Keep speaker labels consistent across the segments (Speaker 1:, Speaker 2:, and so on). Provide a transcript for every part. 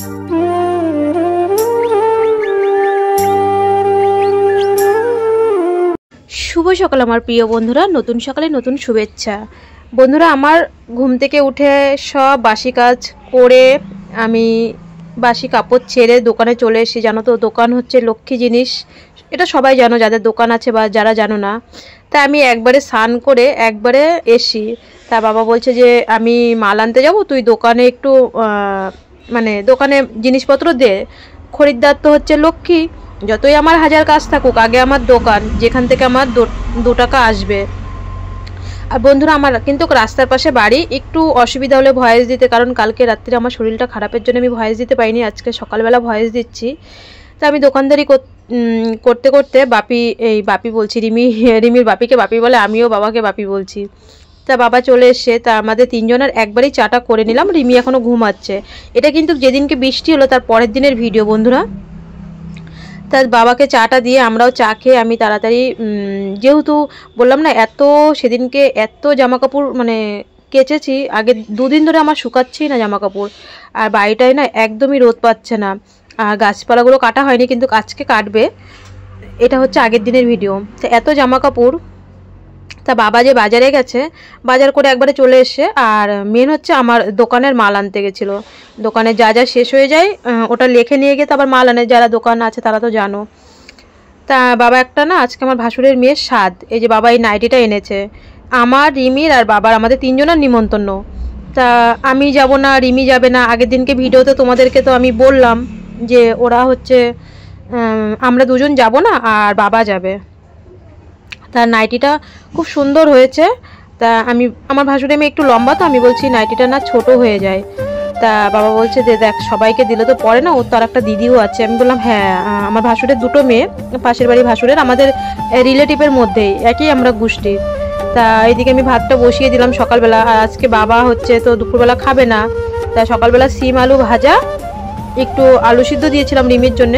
Speaker 1: শুভ সকাল আমার প্রিয় বন্ধুরা, নতুন সকালে নতুন শুভেচ্ছা। বন্ধুরা, আমার ঘুম থেকে উঠে সব বাসি কাজ করে আমি বাসি কাপড় ছেড়ে দোকানে চলে এসেছি। জানো তো, দোকান হচ্ছে লক্ষ্মী জিনিস, এটা সবাই জানো যাদের দোকান আছে বা যারা জানো না। তা আমি একবারে স্নান করে একবারে এসি। তা বাবা বলছে যে আমি মাল আনতে যাব, তুই দোকানে একটু মানে দোকানে জিনিসপত্র দে, খরিদ্দার তো হচ্ছে লক্ষ্মী, যতই আমার হাজার কাজ থাকুক আগে আমার দোকান, যেখান থেকে আমার 2 টাকা আসবে। আর বন্ধুরা, আমার কিন্তু রাস্তার পাশে বাড়ি, একটু অসুবিধা হলে ভয়েস দিতে, কারণ কালকে রাত্রে আমার শরীরটা খারাপের জন্য আমি ভয়েস দিতে পারিনি, আজকে সকালবেলা ভয়েস দিচ্ছি। তা আমি দোকানদারি করতে করতে বাপি বলছি, রিমির বাপিকে বাপি বলে, আমিও বাবাকে বাপি বলছি। তা বাবা চলে এসছে, তা আমাদের 3 জনের একবারেই চাটা করে নিলাম। রিমি এখনও ঘুমাচ্ছে। এটা কিন্তু যেদিনকে বৃষ্টি হলো তার পরের দিনের ভিডিও বন্ধুরা। তার বাবাকে চাটা দিয়ে আমরাও চা খেয়ে আমি তাড়াতাড়ি, যেহেতু বললাম না সেদিনকে এত জামা কাপড় মানে কেচেছি, আগে 2 দিন ধরে আমার শুকাচ্ছেই না জামা কাপড়, আর বাড়িটায় না একদমই রোদ পাচ্ছে না, আর গাছপালাগুলো কাটা হয়নি কিন্তু আজকে কাটবে। এটা হচ্ছে আগের দিনের ভিডিও। তো এত জামা কাপড়, তা বাবা যে বাজারে গেছে, বাজার করে একবারে চলে এসে, আর মেন হচ্ছে আমার দোকানের মাল আনতে গেছিলো। দোকানে যা যা শেষ হয়ে যায় ওটা লিখে নিয়ে গিয়ে তো আবার মাল আনে, যারা দোকান আছে তারা তো জানো। তা বাবা একটা না, আজকে আমার ভাসুরের মেয়ের স্বাদ, এই যে বাবা এই নাইটিটা এনেছে, আমার, রিমির আর বাবার, আমাদের 3 জনের নিমন্ত্রণ। তা আমি যাব না, রিমি যাবে না। আগের দিনকে ভিডিওতে তোমাদেরকে তো আমি বললাম যে ওরা হচ্ছে আমরা 2 জন যাব না আর বাবা যাবে। তার নাইটিটা খুব সুন্দর হয়েছে। তা আমি, আমার ভাসুরের মেয়ে একটু লম্বা, তো আমি বলছি নাইটিটা না ছোট হয়ে যায়। তা বাবা বলছে যে দেখ, সবাইকে দিলে তো পরে না, ওর তো আর একটা দিদিও আছে। আমি বললাম হ্যাঁ, আমার ভাসুরের 2টো মেয়ে, পাশের বাড়ি ভাসুরের, আমাদের রিলেটিভের মধ্যেই, একই আমরা গোষ্ঠী। তা এইদিকে আমি ভাতটা বসিয়ে দিলাম সকালবেলা। আর আজকে বাবা হচ্ছে তো দুপুরবেলা খাবে না, তা সকালবেলা সিম আলু ভাজা, একটু আলু সিদ্ধ দিয়েছিলাম রিমির জন্য,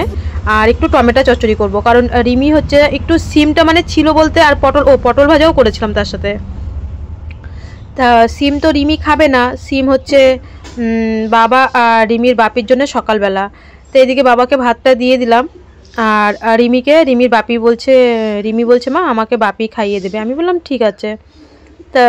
Speaker 1: আর একটু টমেটো চচ্চড়ি করব, কারণ রিমি হচ্ছে একটু সিমটা মানে ছিল বলতে, আর পটল ভাজাও করেছিলাম তার সাথে। তা সিম তো রিমি খাবে না, সিম হচ্ছে বাবা আর রিমির বাপির জন্য সকালবেলা। তো এদিকে বাবাকে ভাতটা দিয়ে দিলাম, আর রিমির বাপি বলছে, রিমি বলছে মা আমাকে বাপি খাইয়ে দেবে। আমি বললাম ঠিক আছে। তা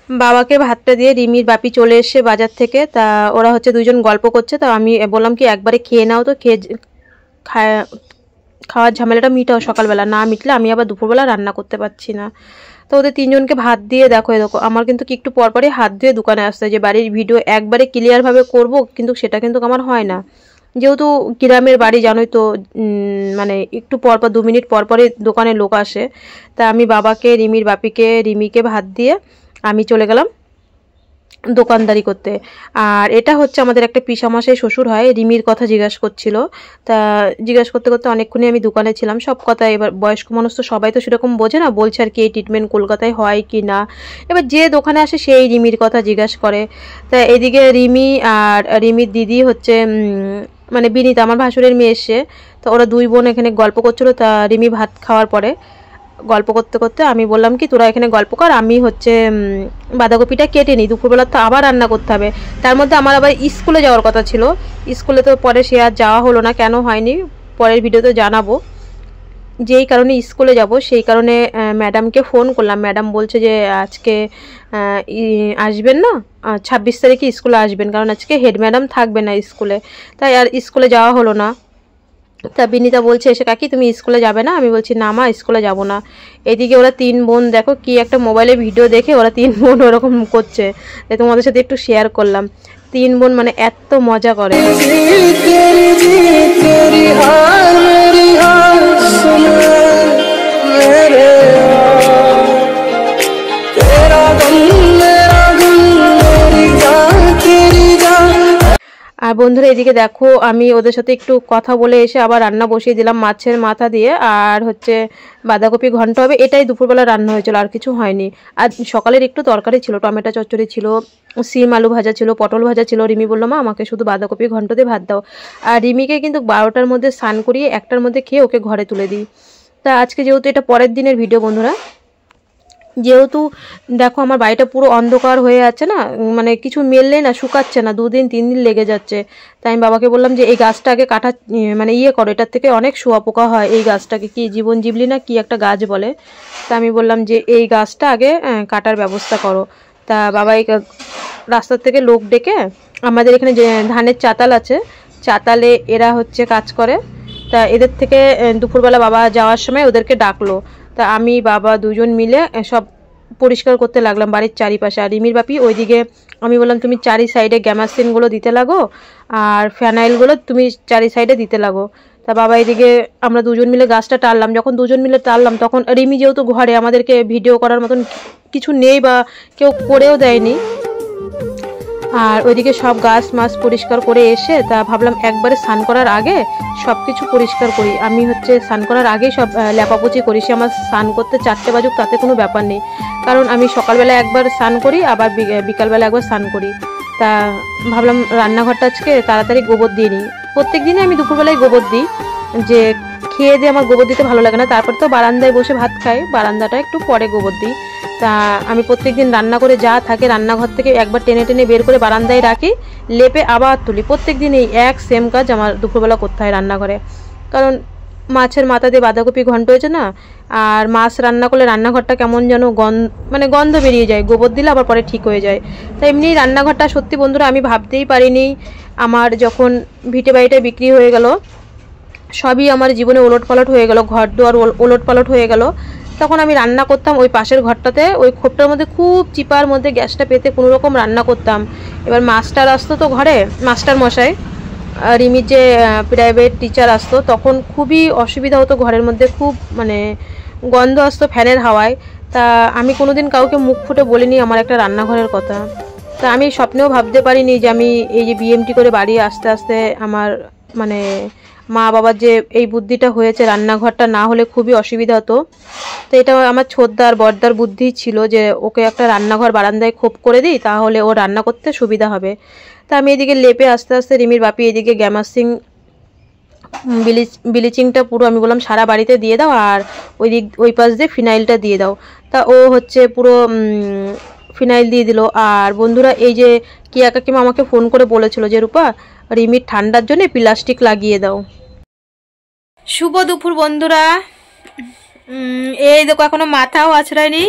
Speaker 1: বাবাকে ভাতটা দিয়ে রিমির বাপি চলে এসে বাজার থেকে। তা ওরা হচ্ছে 2 জন গল্প করছে। তা আমি বললাম কি একবারে খেয়ে নাও, তো খাওয়ার ঝামেলাটা মিটাও, সকালবেলা না মিটলে আমি আবার দুপুরবেলা রান্না করতে পারছি না। তো ওদের 3 জনকে ভাত দিয়ে দেখো আমার কিন্তু একটু পরপরই হাত ধুয়ে দোকানে আসতে, যে বাড়ির ভিডিও একবারে ক্লিয়ারভাবে করব, কিন্তু সেটা কিন্তু আমার হয় না, যেহেতু গ্রামের বাড়ি জানোই তো, মানে একটু পরপর 2 মিনিট পরপরই দোকানে লোক আসে। তা আমি বাবাকে, রিমির বাপিকে, রিমিকে ভাত দিয়ে আমি চলে গেলাম দোকানদারি করতে। আর এটা হচ্ছে আমাদের একটা পিসামশাই শ্বশুর হয়, রিমির কথা জিজ্ঞাসা করছিল। তা জিজ্ঞাসা করতে করতে অনেকক্ষণই আমি দোকানে ছিলাম, সব কথা। এবার বয়স্ক মানুষ তো সবাই তো সেরকম বোঝে না, বলছে আর কি এই ট্রিটমেন্ট কলকাতায় হয় কি না। এবার যে দোকানে আসে সেই রিমির কথা জিজ্ঞাসা করে। তা এদিকে রিমি আর রিমির দিদি হচ্ছে মানে বিনীতা, আমার ভাসুরের মেয়ে এসে, তো ওরা 2 বোন এখানে গল্প করছিল। তা রিমি ভাত খাওয়ার পরে গল্প করতে করতে আমি বললাম কি তোরা এখানে গল্প কর, আমি হচ্ছে বাঁধাকপিটা কেটে নিই, দুপুরবেলা তো আবার রান্না করতে হবে। তার মধ্যে আমার আবার স্কুলে যাওয়ার কথা ছিল, স্কুলে তো পরে সে আর যাওয়া হলো না, কেন হয়নি পরের ভিডিওতে জানাবো। যেই কারণে স্কুলে যাব সেই কারণে ম্যাডামকে ফোন করলাম। ম্যাডাম বলছে যে আজকে আসবেন না, 26 তারিখে স্কুলে আসবেন, কারণ আজকে হেড ম্যাডাম থাকবে না স্কুলে। তাই আর স্কুলে যাওয়া হলো না। তা বিনীতা বলছে এসে কাকি তুমি স্কুলে যাবে না? আমি বলছি না মা, স্কুলে যাব না। এদিকে ওরা 3 বোন দেখো কি একটা মোবাইলে ভিডিও দেখে ওরা 3 বোন ওরকম করছে, তাই তোমাদের সাথে একটু শেয়ার করলাম। 3 বোন মানে এত মজা করে। আর বন্ধুরা এদিকে দেখো আমি ওদের সাথে একটু কথা বলে এসে আবার রান্না বসিয়ে দিলাম মাছের মাথা দিয়ে, আর হচ্ছে বাঁধাকপি ঘন্ট হবে, এটাই দুপুরবেলা রান্না হয়েছিল, আর কিছু হয়নি। আর সকালের একটু তরকারি ছিল, টমেটো চচ্চড়ি ছিল, সিম আলু ভাজা ছিল, পটল ভাজা ছিল। রিমি বললো মা আমাকে শুধু বাঁধাকপি ঘন্ট দিয়ে ভাত দাও। আর রিমিকে কিন্তু 12টার মধ্যে স্নান করিয়ে 1টার মধ্যে খেয়ে ওকে ঘরে তুলে দিই। তা আজকে যেহেতু এটা পরের দিনের ভিডিও বন্ধুরা, যেহেতু দেখো আমার বাড়িটা পুরো অন্ধকার হয়ে আছে না, মানে কিছু মেললেই না শুকাচ্ছে না, 2 দিন 3 দিন লেগে যাচ্ছে। তাই আমি বাবাকে বললাম যে এই গাছটাকে কাটা, মানে করো, এটার থেকে অনেক শুঁয়াপোকা হয়। এই গাছটাকে কি জীবন জীবলি না কি একটা গাছ বলে, তা আমি বললাম যে এই গাছটা আগে কাটার ব্যবস্থা করো। তা বাবা এই রাস্তার থেকে লোক ডেকে, আমাদের এখানে যে ধানের চাতাল আছে, চাতালে এরা হচ্ছে কাজ করে, তা এদের থেকে দুপুরবেলা বাবা যাওয়ার সময় ওদেরকে ডাকলো। তা আমি বাবা দুজন মিলে সব পরিষ্কার করতে লাগলাম বাড়ির চারিপাশে। আর রিমির বাপি ওইদিকে, আমি বললাম তুমি চারি সাইডে গ্যামাসিনগুলো দিতে লাগো আর ফ্যানাইলগুলো তুমি চারি সাইডে দিতে লাগো। তা বাবা এদিকে আমরা দুজন মিলে গাছটা টানলাম। যখন দুজন মিলে টানলাম তখন রিমি যেহেতু ঘরে, আমাদেরকে ভিডিও করার মতন কিছু নেই বা কেউ করেও দেয়নি, আর ওইদিকে সব গাছ মাছ পরিষ্কার করে এসে তা ভাবলাম একবারে স্নান করার আগে সব কিছু পরিষ্কার করি। আমি হচ্ছে স্নান করার আগেই সব লেপাপুচি করি, সে আমার স্নান করতে 4টে বাজুক তাতে কোনো ব্যাপার নেই, কারণ আমি সকালবেলা একবার স্নান করি আবার বিকালবেলা একবার স্নান করি। তা ভাবলাম রান্নাঘরটা আজকে তাড়াতাড়ি গোবর দিয়ে নিই। প্রত্যেক দিনে আমি দুপুরবেলায় গোবর দিই, যে খেয়ে দিয়ে আমার গোবর দিতে ভালো লাগে না, তারপর তো বারান্দায় বসে ভাত খাই, বারান্দাটা একটু পরে গোবর দিই। তা আমি প্রত্যেকদিন রান্না করে যা থাকে রান্নাঘর থেকে একবার টেনে টেনে বের করে বারান্দায় রাখি, লেপে আবার তুলি। প্রত্যেক দিন এই এক সেম কাজ আমার দুপুরবেলা করতে হয় রান্নাঘরে, কারণ মাছের মাথা দিয়ে বাঁধাকপি ঘন্ট হয়েছে না, আর মাছ রান্না করলে রান্নাঘরটা কেমন যেন গন্ধ বেরিয়ে যায়, গোবর দিলে আবার পরে ঠিক হয়ে যায়। তাই এমনি রান্নাঘরটা সত্যি বন্ধুরা আমি ভাবতেই পারিনি, আমার যখন ভিটে বাড়িটা বিক্রি হয়ে গেল, সবই আমার জীবনে ওলটপালট হয়ে গেল, ঘর দুয়ার ওলটপালট হয়ে গেল। তখন আমি রান্না করতাম ওই পাশের ঘরটাতে, ওই খোপটার মধ্যে খুব চিপার মধ্যে গ্যাসটা পেতে কোনো রকম রান্না করতাম। এবার মাস্টার আসতো তো ঘরে, মাস্টার মশাই, রিমির যে প্রাইভেট টিচার আসতো, তখন খুবই অসুবিধা হতো ঘরের মধ্যে, খুব মানে গন্ধ আসতো ফ্যানের হাওয়ায়। তা আমি কোনোদিন কাউকে মুখ ফুটে বলিনি আমার একটা রান্নাঘরের কথা। তা আমি স্বপ্নেও ভাবতে পারিনি যে আমি এই যে বিএমটি করে বাড়ি আস্তে আস্তে আমার মানে মা বাবার যে এই বুদ্ধিটা হয়েছে, রান্নাঘরটা না হলে খুবই অসুবিধা হতো। তো এটা আমার ছোটদার বড়দার বুদ্ধি ছিল যে ওকে একটা রান্নাঘর বারান্দায় খোপ করে দিই, তাহলে ও রান্না করতে সুবিধা হবে। তা আমি এদিকে লেপে আস্তে আস্তে, রিমির বাপি এদিকে গ্যামাসিং ব্লিচিংটা পুরো আমি বললাম সারা বাড়িতে দিয়ে দাও, আর ওই পাশ দিয়ে ফিনাইলটা দিয়ে দাও। তা ও হচ্ছে পুরো ফিনাইল দিয়ে দিল। আর বন্ধুরা এই যে কিয়া কাকিমা আমাকে ফোন করে বলেছিল যে রূপা রিমির ঠান্ডার জন্য প্লাস্টিক লাগিয়ে দাও। শুভ দুপুর বন্ধুরা, এই দেখো এখনো মাথাও আছড়ায়নি,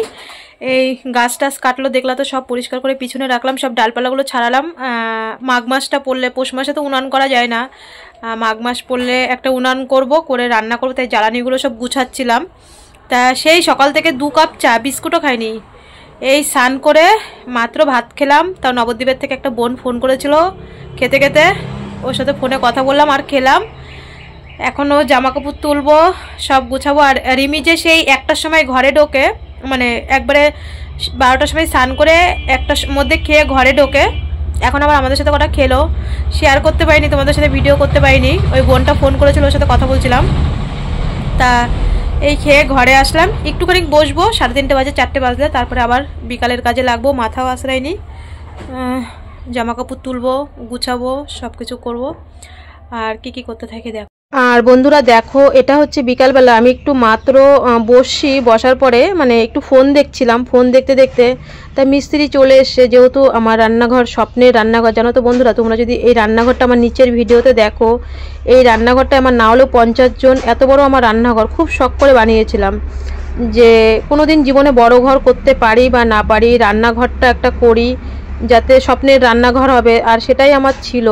Speaker 1: এই গাছ টাছ কাটলো দেখলা তো, সব পরিষ্কার করে পিছনে রাখলাম, সব ডালপালাগুলো ছাড়ালাম। মাঘ মাসটা পড়লে, পৌষ মাসে তো উনান করা যায় না, মাঘ মাস পড়লে একটা উনান করে রান্না করবো, তাই জ্বালানিগুলো সব গুছাচ্ছিলাম। তা সেই সকাল থেকে 2 কাপ চা, বিস্কুটও খাইনি, এই স্নান করে মাত্র ভাত খেলাম। তাও নবদ্বীপের থেকে একটা বোন ফোন করেছিল, খেতে খেতে ওর সাথে ফোনে কথা বললাম আর খেলাম। এখনও জামা কাপড় তুলবো, সব গুছাবো। আর রিমি যে সেই 1টার সময় ঘরে ঢোকে, মানে একবারে 12টার সময় স্নান করে 1টার মধ্যে খেয়ে ঘরে ঢোকে, এখন আবার আমাদের সাথে কটা খেলো, শেয়ার করতে পারিনি, তোমাদের সাথে ভিডিও করতে পারিনি। ওই বোনটা ফোন করেছিল, ওর সাথে কথা বলছিলাম। তা এই খেয়ে ঘরে আসলাম, একটুখানি বসবো, 3:30 বাজে, 4টে বাজলে তারপরে আবার বিকালের কাজে লাগবো। মাথাও আশ্রায়নি, জামা কাপড় তুলবো, গুছাবো, সব কিছু করবো, আর কি করতে থাকি দেখো। আর বন্ধুরা দেখো এটা হচ্ছে বিকালবেলা, আমি একটু মাত্র বসার পরে মানে একটু ফোন দেখছিলাম, ফোন দেখতে দেখতে তা মিস্ত্রি চলে এসছে। যেহেতু আমার রান্নাঘর স্বপ্নের রান্নাঘর, জানো তো বন্ধুরা, তোমরা যদি এই রান্নাঘরটা আমার নিচের ভিডিওতে দেখো, এই রান্নাঘরটা আমার না হলেও 50 জন, এত বড় আমার রান্নাঘর, খুব শখ করে বানিয়েছিলাম যে কোনোদিন জীবনে বড় ঘর করতে পারি বা না পারি, রান্নাঘরটা একটা করি, যাতে স্বপ্নের রান্নাঘর হবে, আর সেটাই আমার ছিল।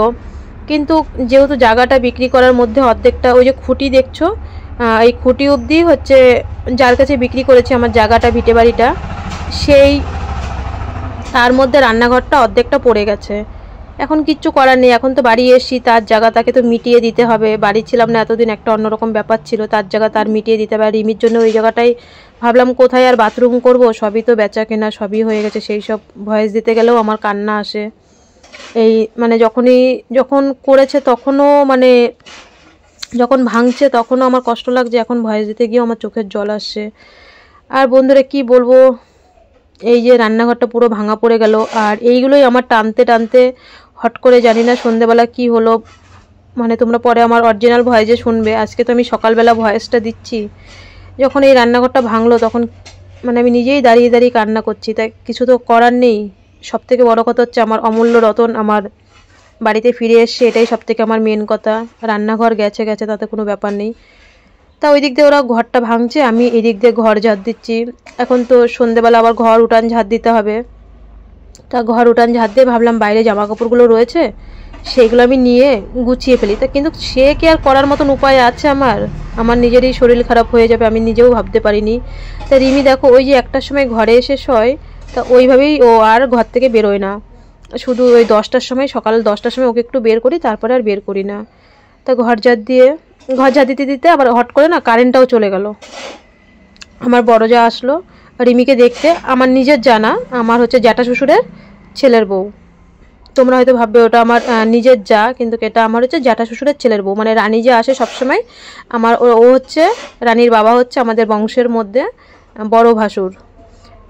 Speaker 1: কিন্তু যেহেতু জায়গাটা বিক্রি করার মধ্যে অর্ধেকটা, ওই যে খুঁটি দেখছো, এই খুঁটি অবধি হচ্ছে যার কাছে বিক্রি করেছে আমার জায়গাটা, ভিটে বাড়িটা, সেই তার মধ্যে রান্নাঘরটা অর্ধেকটা পড়ে গেছে। এখন কিচ্ছু করার নেই, এখন তো বাড়ি এসছি, তার জায়গা তাকে তো মিটিয়ে দিতে হবে। বাড়ি ছিলাম না এতদিন, একটা অন্যরকম ব্যাপার ছিল, তার জায়গা তার মিটিয়ে দিতে হবে। আর রিমির জন্য ওই জায়গাটাই ভাবলাম কোথায় আর বাথরুম করব, সবই তো বেচা কেনা, সবই হয়ে গেছে। সেই সব ভয়েস দিতে গেলেও আমার কান্না আসে। এই মানে যখন করেছে তখনও, মানে যখন ভাঙছে তখনও আমার কষ্ট লাগছে, এখন ভয়েস দিতে গিয়েও আমার চোখের জল আসছে। আর বন্ধুরা কি বলবো, এই যে রান্নাঘরটা পুরো ভাঙা পড়ে গেল। আর এইগুলোই আমার টানতে টানতে হট করে, জানি না সন্ধেবেলা কি হলো, মানে তোমরা পরে আমার অরিজিনাল ভয়েসে শুনবে, আজকে তো আমি সকালবেলা ভয়েসটা দিচ্ছি। যখন এই রান্নাঘরটা ভাঙলো তখন মানে আমি নিজেই দাঁড়িয়ে দাঁড়িয়ে কান্না করছি, তাই কিছু তো করার নেই। সবথেকে বড় কথা হচ্ছে আমার অমূল্য রতন আমার বাড়িতে ফিরে এসছে, এটাই সবথেকে আমার মেন কথা। রান্নাঘর গেছে গেছে, তাতে কোনো ব্যাপার নেই। তা ওই দিক দিয়ে ওরা ঘরটা ভাঙছে, আমি এই দিক দিয়ে ঘর ঝাড় দিচ্ছি। এখন তো সন্ধেবেলা আবার ঘর উঠান ঝাড় দিতে হবে। তা ঘর উঠান ঝাড় দিয়ে ভাবলাম বাইরে জামা কাপড়গুলো রয়েছে সেইগুলো আমি নিয়ে গুছিয়ে ফেলি। তা কিন্তু সে কি আর করার মতন উপায় আছে আমার? আমার নিজেরই শরীর খারাপ হয়ে যাবে, আমি নিজেও ভাবতে পারিনি। তা রিমি দেখো ওই যে একটার সময় ঘরে এসে শয়, তা ওইভাবেই ও আর ঘর থেকে বেরোয় না। শুধু ওই 10টার সময়, সকাল 10টার সময় ওকে একটু বের করি, তারপরে আর বের করি না। তা ঘর ঝাড় দিতে দিতে আবার হট করে না কারেন্টটাও চলে গেল। আমার বড় যা আসলো রিমিকে দেখতে, আমার নিজের জানা, আমার হচ্ছে জ্যাঠা শ্বশুরের ছেলের বউ। তোমরা হয়তো ভাববে ওটা আমার নিজের যা, কিন্তু এটা আমার হচ্ছে জ্যাঠা শ্বশুরের ছেলের বউ। মানে রানী যে আসে সবসময়, আমার ও হচ্ছে রানীর বাবা, হচ্ছে আমাদের বংশের মধ্যে বড় ভাসুর।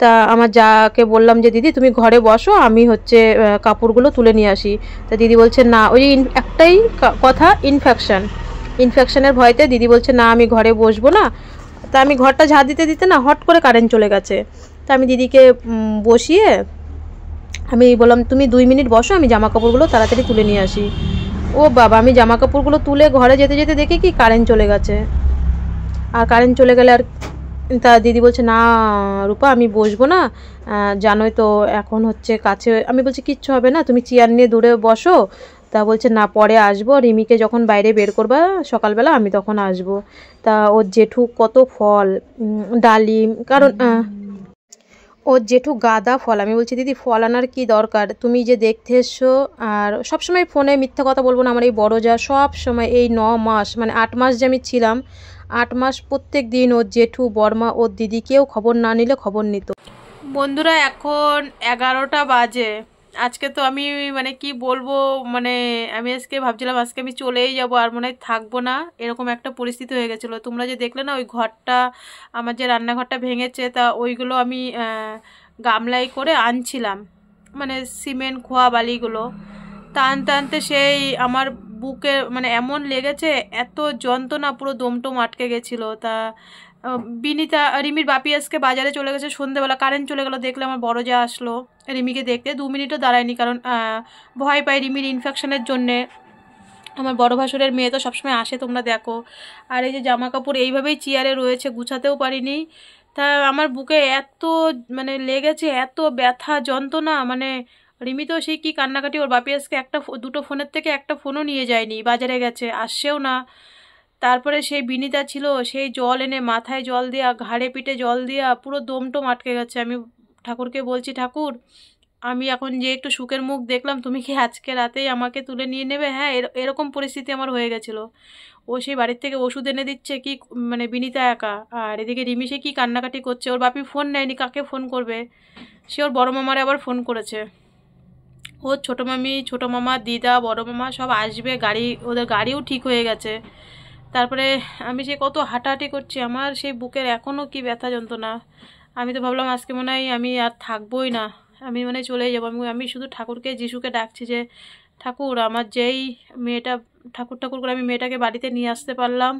Speaker 1: তা আমার যাকে বললাম যে দিদি তুমি ঘরে বসো, আমি হচ্ছে কাপড়গুলো তুলে নিয়ে আসি। তা দিদি বলছে না, ওই একটাই কথা, ইনফেকশনের ভয়তে দিদি বলছে না আমি ঘরে বসবো না। তা আমি ঘরটা ঝাড় দিতে দিতে না হট করে কারেন্ট চলে গেছে। তা আমি দিদিকে বসিয়ে আমি বললাম তুমি 2 মিনিট বসো, আমি জামা কাপড়গুলো তাড়াতাড়ি তুলে নিয়ে আসি। ও বাবা, আমি জামা কাপড়গুলো তুলে ঘরে যেতে যেতে দেখি কি কারেন্ট চলে গেছে। আর কারেন্ট চলে গেলে আর, তা দিদি বলছে না রূপা আমি বসবো না, জানোই তো এখন হচ্ছে কাছে। আমি বলছি কিচ্ছু হবে না, তুমি চেয়ার নিয়ে দূরে বসো। তা বলছে না পরে আসবো, রিমিকে যখন বাইরে বের করবা সকালবেলা আমি তখন আসবো। তা ওর জেঠু কত ফল, ডালিম, কারণ ওর জেঠু গাদা ফল। আমি বলছি দিদি ফল আনার কি দরকার, তুমি যে দেখতে এসছো। আর সবসময় ফোনে মিথ্যা কথা বলবো না, আমার এই বড় যা সব সময় এই 9 মাস মানে 8 মাস যে আমি ছিলাম, 8 মাস প্রত্যেক দিন ওর জেঠু বর্মা ওর দিদি কেউ খবর না নিলে খবর নিত। বন্ধুরা এখন 11টা বাজে। আজকে তো আমি মানে কি বলবো, মানে আমি আজকে ভাবছিলাম আজকে আমি চলেই যাব, আর মনে হয় থাকবো না, এরকম একটা পরিস্থিতি হয়ে গেছিলো। তোমরা যে দেখলে না ওই ঘরটা, আমার যে রান্নাঘরটা ভেঙেছে, তা ওইগুলো আমি গামলায় করে আনছিলাম, মানে সিমেন্ট খোয়া বালিগুলো। তা আনতে আনতে সেই আমার বুকে মানে এমন লেগেছে, এত যন্ত্রণা, পুরো দমটম আটকে গেছিলো। তা বিনিতা রিমির বাপি আজকে বাজারে চলে গেছে সন্ধেবেলা, কারেন্ট চলে গেলো দেখলে আমার বড় যা আসলো রিমিকে দেখতে, 2 মিনিটও দাঁড়ায়নি, কারণ ভয় পায় রিমির ইনফেকশনের জন্যে। আমার বড় ভাসুরের মেয়ে তো সবসময় আসে, তোমরা দেখো। আর এই যে জামা কাপড় এইভাবেই চেয়ারে রয়েছে, গুছাতেও পারিনি। তা আমার বুকে এত মানে লেগেছে, এত ব্যথা যন্ত্রণা, মানে রিমি তো সেই কি কান্নাকাটি, ওর বাপি আজকে দুটো ফোনের থেকে একটা ফোনও নিয়ে যায়নি, বাজারে গেছে, আসছেও না। তারপরে সেই বিনিতা ছিল, সেই জল এনে মাথায় জল দেওয়া, ঘাড়ে পিঠে জল দেওয়া, পুরো দমটম আটকে গেছে। আমি ঠাকুরকে বলছি ঠাকুর আমি এখন যে একটু সুখের মুখ দেখলাম, তুমি কি আজকে রাতেই আমাকে তুলে নিয়ে নেবে? হ্যাঁ, এরকম পরিস্থিতি আমার হয়ে গেছিলো। ও সেই বাড়ির থেকে ওষুধ এনে দিচ্ছে কি, মানে বিনিতা একা, আর এদিকে রিমি সে কি কান্নাকাটি করছে, ওর বাপি ফোন নেয়নি, কাকে ফোন করবে? সে ওর বড় মামারে আবার ফোন করেছে। ওর ছোটো মামি, ছোটো মামা, দিদা, বড় মামা সব আসবে, ওদের গাড়িও ঠিক হয়ে গেছে। তারপরে আমি সে কত হাঁটাহাঁটি করছি, আমার সেই বুকের এখনও কি ব্যথা যন্ত্রণা। আমি তো ভাবলাম আজকে মনে হয় আমি আর থাকবোই না, আমি মানে চলেই যাবো। আমি শুধু ঠাকুরকে, যিশুকে ডাকছি যে ঠাকুর আমার যেই মেয়েটা ঠাকুর ঠাকুর করে আমি মেয়েটাকে বাড়িতে নিয়ে আসতে পারলাম,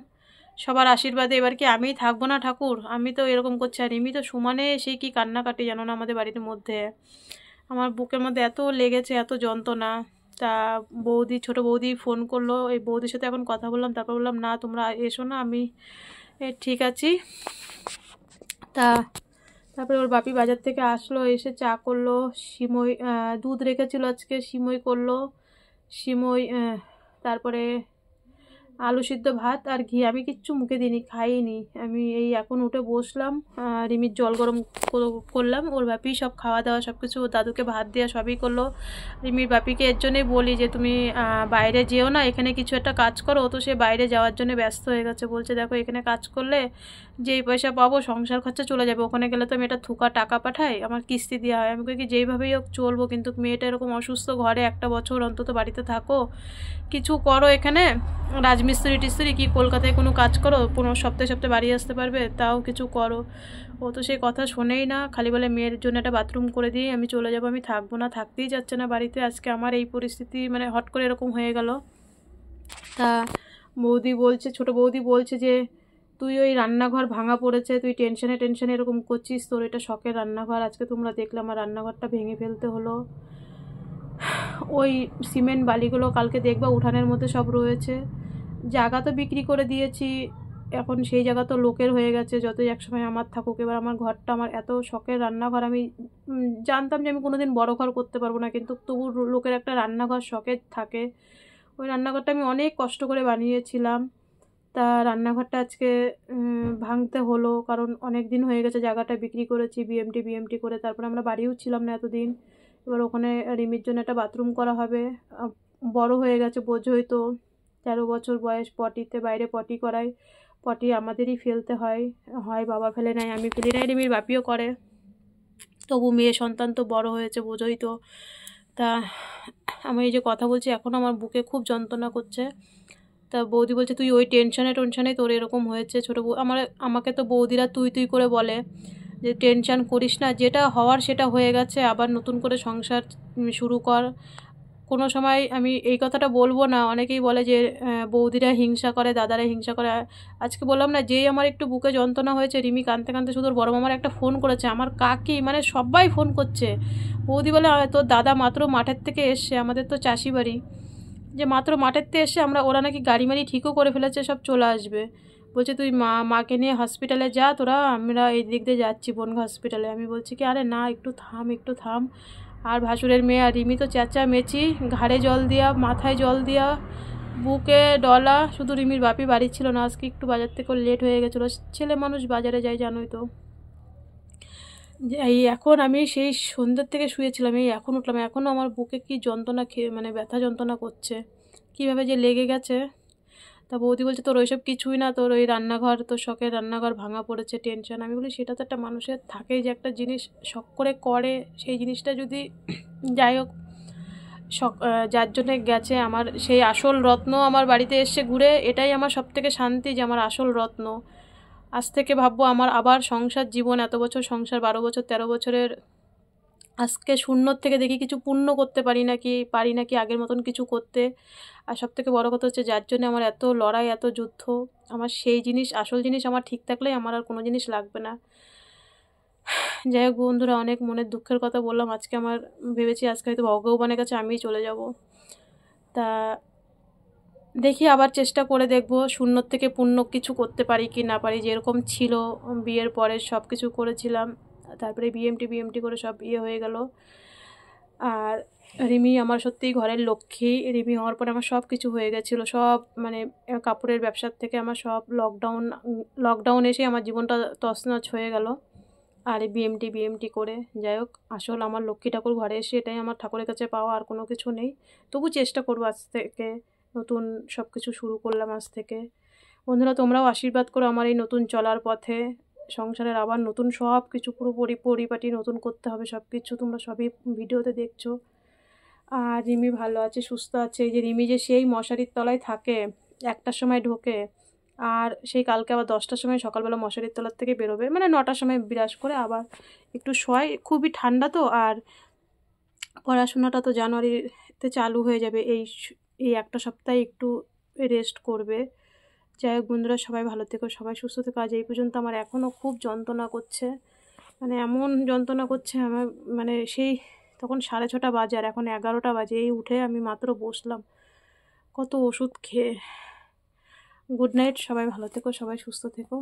Speaker 1: সবার আশীর্বাদে এবার কি আমি থাকবো না ঠাকুর? আমি তো এরকম করছি, আর এমনি তো সমানে সেই কি কান্নাকাটি জানো না আমাদের বাড়ির মধ্যে। আমার বুকের মধ্যে এত লেগেছে, এত যন্ত্রণা। তা ছোট বৌদি ফোন করলো, এই বৌদির সাথে এখন কথা বললাম, তারপর বললাম না তোমরা এসো না, আমি ঠিক আছি। তা তারপরে ওর বাপি বাজার থেকে আসলো, এসে চা করলো, সিমই দুধ রেখেছিল আজকে, সিমই করলো, সিমই তারপরে আলু সিদ্ধ ভাত আর ঘি। আমি কিচ্ছু মুখে দিইনি, খাইনি। আমি এই এখন উঠে বসলাম, রিমির জল গরম করলাম, ওর বাপি সব খাওয়া দাওয়া সব কিছু, দাদুকে ভাত দেওয়া সবই করলো। রিমির বাপিকে এর জন্যই বলি যে তুমি বাইরে যেও না, এখানে কিছু একটা কাজ করো। ও তো সে বাইরে যাওয়ার জন্য ব্যস্ত হয়ে গেছে, বলছে দেখো এখানে কাজ করলে যেই পয়সা পাবো সংসার খরচা চলে যাবে, ওখানে গেলে তো আমি এটা থুকা টাকা পাঠাই, আমার কিস্তি দেওয়া হয়। আমি কি যেইভাবেই হোক চলবো, কিন্তু মেয়েটা এরকম অসুস্থ, ঘরে একটা বছর অন্তত বাড়িতে থাকো, কিছু করো এখানে, রাজমিস্ত্রি টিস্ত্রি কি কলকাতায় কোনো কাজ করো, সপ্তাহে সপ্তাহে বাড়ি আসতে পারবে, তাও কিছু করো। ও তো সেই কথা শোনেই না, খালি বলে মেয়ের জন্য একটা বাথরুম করে দিই, আমি চলে যাবো, আমি থাকবো না, থাকতেই যাচ্ছে না বাড়িতে। আজকে আমার এই পরিস্থিতি, মানে হট করে এরকম হয়ে গেল। তা ছোটো বৌদি বলছে যে তুই ওই রান্নাঘর ভাঙা পড়েছে, তুই টেনশনে টেনশনে এরকম করছিস, তোর এটা শখের রান্নাঘর, আজকে তোমরা দেখলে আমার রান্নাঘরটা ভেঙে ফেলতে হলো। ওই সিমেন্ট বালিগুলো কালকে দেখবা উঠানের মধ্যে সব রয়েছে। জায়গা তো বিক্রি করে দিয়েছি, এখন সেই জায়গা তো লোকের হয়ে গেছে, যতই একসময় আমার থাকুক। এবার আমার ঘরটা, আমার এত শখের রান্নাঘর, আমি জানতাম যে আমি কোনোদিন বড় ঘর করতে পারবো না, কিন্তু তবু লোকের একটা রান্নাঘর শখের থাকে। ওই রান্নাঘরটা আমি অনেক কষ্ট করে বানিয়েছিলাম, তা রান্নাঘরটা আজকে ভাঙতে হলো, কারণ অনেক দিন হয়ে গেছে জায়গাটা বিক্রি করেছি বিএমটি করে। তারপরে আমরা বাড়িও ছিলাম না এতদিন। এবার ওখানে রিমির জন্য একটা বাথরুম করা হবে, বড় হয়ে গেছে, বোঝোই তো, 13 বছর বয়স, পটিতে বাইরে পটি করায়, পটি আমাদেরই ফেলতে হয়, হয় বাবা ফেলে নেয়, আমি ফেলি নাই, রিমির বাপিও করে, তবু মেয়ে সন্তান তো বড় হয়েছে, বোঝোই তো। তা আমি এই যে কথা বলছি এখন আমার বুকে খুব যন্ত্রণা করছে। তা বৌদি বলছে তুই ওই টেনশনে তোর এরকম হয়েছে। ছোটো বউ আমাকে তো বৌদিরা তুই তুই করে বলে যে টেনশন করিস না, যেটা হওয়ার সেটা হয়ে গেছে, আবার নতুন করে সংসার শুরু কর। কোনো সময় আমি এই কথাটা বলবো না, অনেকেই বলে যে বৌদিরা হিংসা করে, দাদারা হিংসা করে। আজকে বললাম না, যেই আমার একটু বুকে যন্ত্রণা হয়েছে, রিমি কাঁদতে কাঁদতে শুধু বড় মামার একটা ফোন করেছে, আমার কাকি মানে সবাই ফোন করছে। বৌদি বলে তোর দাদা মাত্র মাঠের থেকে এসছে, আমাদের তো চাষি বাড়ি, যে মাত্র মাঠের থেকে এসে ওরা নাকি গাড়ি মাড়ি ঠিকও করে ফেলেছে, সব চলে আসবে। বলছে তুই মাকে নিয়ে হসপিটালে যা, তোরা আমরা এই দিক দিয়ে যাচ্ছি বনগাঁ হসপিটালে। আমি বলছি কি আরে না, একটু থাম। আর ভাসুরের মেয়ে আর রিমি তো চেঁচা মেচি, ঘাড়ে জল দিয়া, মাথায় জল দিয়া, বুকে ডলা। শুধু রিমির বাপি বাড়ি ছিল না, আজকে একটু বাজার থেকে লেট হয়ে গেছিলো, ছেলে মানুষ বাজারে যায় জানোই তো। এই এখন আমি সেই সন্ধ্যের থেকে শুয়েছিলাম, এই এখন উঠলাম, এখনও আমার বুকে কি যন্ত্রণা মানে ব্যথা যন্ত্রণা করছে, কীভাবে যে লেগে গেছে। তা বৌদি বলছে তোর ওইসব কিছুই না, তোর ওই রান্নাঘর, তোর শখের রান্নাঘর ভাঙা পড়েছে, টেনশন। আমি বলি সেটা তো একটা মানুষের থাকেই, যে একটা জিনিস শখ করে সেই জিনিসটা যদি যাই হোক, শখ যার জন্যে গেছে, আমার সেই আসল রত্ন আমার বাড়িতে এসে ঘুরে, এটাই আমার সবথেকে শান্তি, যে আমার আসল রত্ন। আজ থেকে ভাববো আমার আবার সংসার জীবন, এত বছর সংসার, 12 বছর 13 বছরের, আজকে শূন্যর থেকে দেখি কিছু পূর্ণ করতে পারি নাকি আগের মতন কিছু করতে। আর সবথেকে বড় কথা হচ্ছে, যার জন্য আমার এত লড়াই, এত যুদ্ধ, আমার সেই জিনিস, আসল জিনিস আমার ঠিক থাকলেই আমার আর কোনো জিনিস লাগবে না। যাই হোক বন্ধুরা, অনেক মনের দুঃখের কথা বললাম আজকে। আমার ভেবেছি আজকে হয়তো ভগবানের কাছে আমিই চলে যাব। তা দেখি আবার চেষ্টা করে দেখব শূন্যর থেকে পূর্ণ কিছু করতে পারি কি না পারি। যেরকম ছিল বিয়ের পরে সব কিছু করেছিলাম, তারপরে বিএমটি করে সব হয়ে গেল। আর রিমি আমার সত্যিই ঘরের লক্ষ্মী। রিমি হওয়ার পরে আমার সব কিছু হয়ে গেছিলো, সব মানে কাপড়ের ব্যবসার থেকে আমার সব, লকডাউন এসে আমার জীবনটা তছনছ হয়ে গেল। আর বিএমটি করে, যাই হোক, আসল আমার লক্ষ্মী ঠাকুর ঘরে এসে, এটাই আমার ঠাকুরের কাছে পাওয়া, আর কোনো কিছু নেই। তবু চেষ্টা করবো, আজ থেকে নতুন সব কিছু শুরু করলাম আজ থেকে। বন্ধুরা তোমরাও আশীর্বাদ করো আমার এই নতুন চলার পথে, সংসারের আবার নতুন সব কিছু পুরো পরিপাটি নতুন করতে হবে সব কিছু, তোমরা সবই ভিডিওতে দেখছো। আর রিমি ভালো আছে, সুস্থ আছে। এই যে রিমি যে সেই মশারির তলায় থাকে, 1টার সময় ঢোকে, আর সেই কালকে আবার 10টার সময় সকালবেলা মশারির তলার থেকে বেরোবে, মানে 9টার সময় বিরাজ করে আবার একটু শোয়। খুবই ঠান্ডা তো, আর পড়াশোনাটা তো জানুয়ারিতে চালু হয়ে যাবে, এই 1টা সপ্তাহে একটু রেস্ট করবে। যাই হোক বন্ধুরা, সবাই ভালো থেকো, সবাই সুস্থ থেকো। আজ এই পর্যন্ত আমার এখনও খুব যন্ত্রণা করছে, মানে এমন যন্ত্রণা করছে আমার, মানে সেই তখন 6:30 বাজে আর এখন 11টা বাজে, এই উঠে আমি মাত্র বসলাম কত ওষুধ খেয়ে। গুড নাইট, সবাই ভালো থেকো, সবাই সুস্থ থেকো।